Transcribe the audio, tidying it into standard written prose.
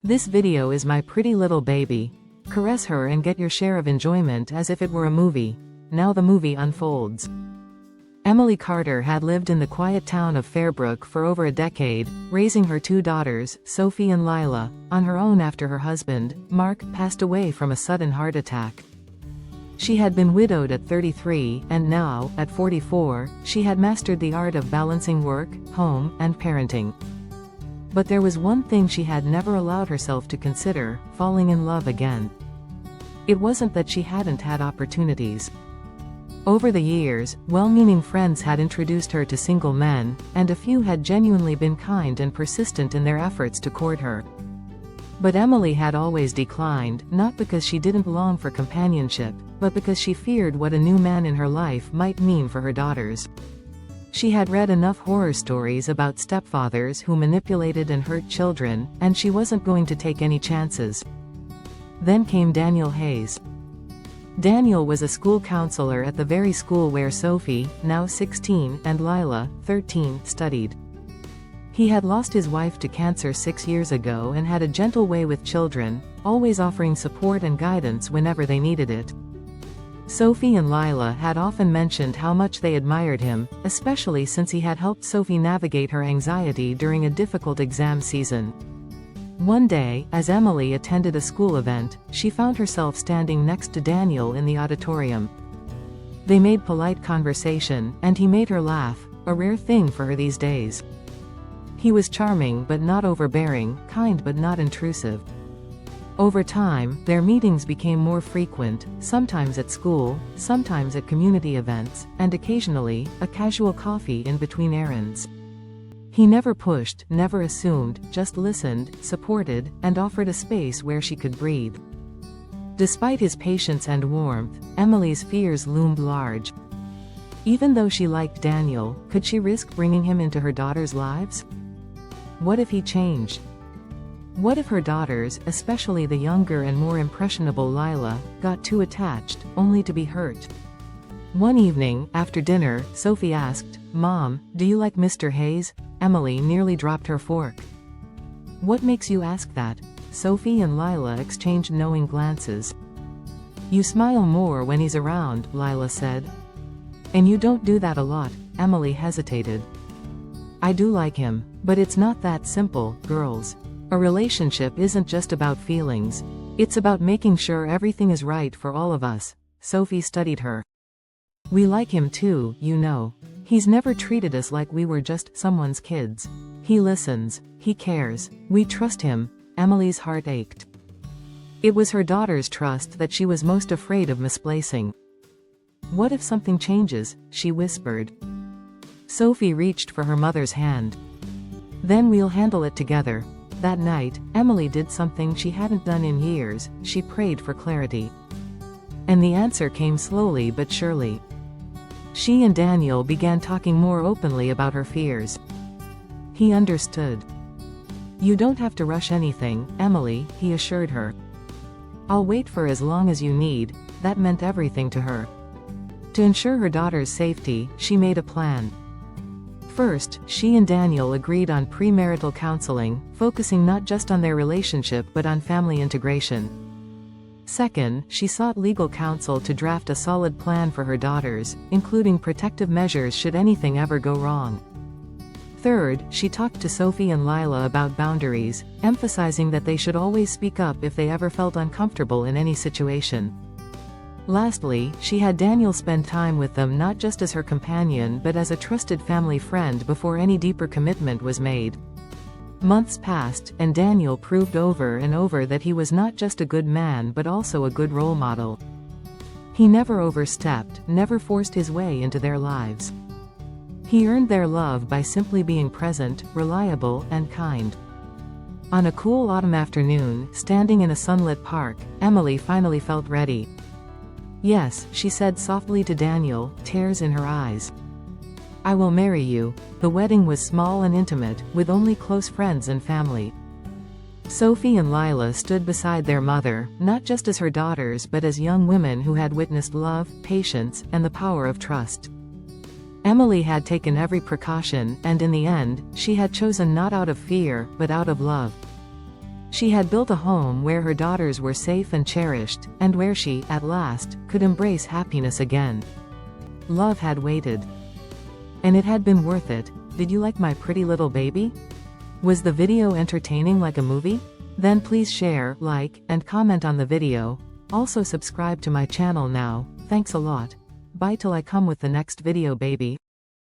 This video is my pretty little baby. Caress her and get your share of enjoyment as if it were a movie. Now the movie unfolds. Emily Carter had lived in the quiet town of Fairbrook for over a decade, raising her two daughters, Sophie and Lila, on her own after her husband, Mark, passed away from a sudden heart attack. She had been widowed at 33, and now, at 44, she had mastered the art of balancing work, home, and parenting. But there was one thing she had never allowed herself to consider: falling in love again. It wasn't that she hadn't had opportunities. Over the years, well-meaning friends had introduced her to single men, and a few had genuinely been kind and persistent in their efforts to court her. But Emily had always declined, not because she didn't long for companionship, but because she feared what a new man in her life might mean for her daughters. She had read enough horror stories about stepfathers who manipulated and hurt children, and she wasn't going to take any chances. Then came Daniel Hayes. Daniel was a school counselor at the very school where Sophie, now 16, and Lila, 13, studied. He had lost his wife to cancer 6 years ago and had a gentle way with children, always offering support and guidance whenever they needed it. Sophie and Lila had often mentioned how much they admired him, especially since he had helped Sophie navigate her anxiety during a difficult exam season. One day, as Emily attended a school event, she found herself standing next to Daniel in the auditorium. They made polite conversation, and he made her laugh, a rare thing for her these days. He was charming but not overbearing, kind but not intrusive. Over time, their meetings became more frequent, sometimes at school, sometimes at community events, and occasionally, a casual coffee in between errands. He never pushed, never assumed, just listened, supported, and offered a space where she could breathe. Despite his patience and warmth, Emily's fears loomed large. Even though she liked Daniel, could she risk bringing him into her daughters' lives? What if he changed? What if her daughters, especially the younger and more impressionable Lila, got too attached, only to be hurt? One evening, after dinner, Sophie asked, "Mom, do you like Mr. Hayes?" Emily nearly dropped her fork. "What makes you ask that?" Sophie and Lila exchanged knowing glances. "You smile more when he's around," Lila said. "And you don't do that a lot," Emily hesitated. "I do like him. But it's not that simple, girls. A relationship isn't just about feelings. It's about making sure everything is right for all of us." Sophie studied her. "We like him too, you know. He's never treated us like we were just someone's kids. He listens. He cares. We trust him." Emily's heart ached. It was her daughter's trust that she was most afraid of misplacing. "What if something changes?" she whispered. Sophie reached for her mother's hand. "Then we'll handle it together." That night, Emily did something she hadn't done in years: she prayed for clarity. And the answer came slowly but surely. She and Daniel began talking more openly about her fears. He understood. "You don't have to rush anything, Emily," he assured her. "I'll wait for as long as you need." That meant everything to her. To ensure her daughter's safety, she made a plan. First, she and Daniel agreed on premarital counseling, focusing not just on their relationship but on family integration. Second, she sought legal counsel to draft a solid plan for her daughters, including protective measures should anything ever go wrong. Third, she talked to Sophie and Lila about boundaries, emphasizing that they should always speak up if they ever felt uncomfortable in any situation. Lastly, she had Daniel spend time with them not just as her companion but as a trusted family friend before any deeper commitment was made. Months passed, and Daniel proved over and over that he was not just a good man but also a good role model. He never overstepped, never forced his way into their lives. He earned their love by simply being present, reliable, and kind. On a cool autumn afternoon, standing in a sunlit park, Emily finally felt ready. "Yes," she said softly to Daniel, tears in her eyes. "I will marry you." The wedding was small and intimate, with only close friends and family. Sophie and Lila stood beside their mother, not just as her daughters but as young women who had witnessed love, patience, and the power of trust. Emily had taken every precaution, and in the end, she had chosen not out of fear, but out of love. She had built a home where her daughters were safe and cherished, and where she, at last, could embrace happiness again. Love had waited. And it had been worth it. Did you like my pretty little baby? Was the video entertaining like a movie? Then please share, like, and comment on the video. Also subscribe to my channel now. Thanks a lot. Bye till I come with the next video, baby.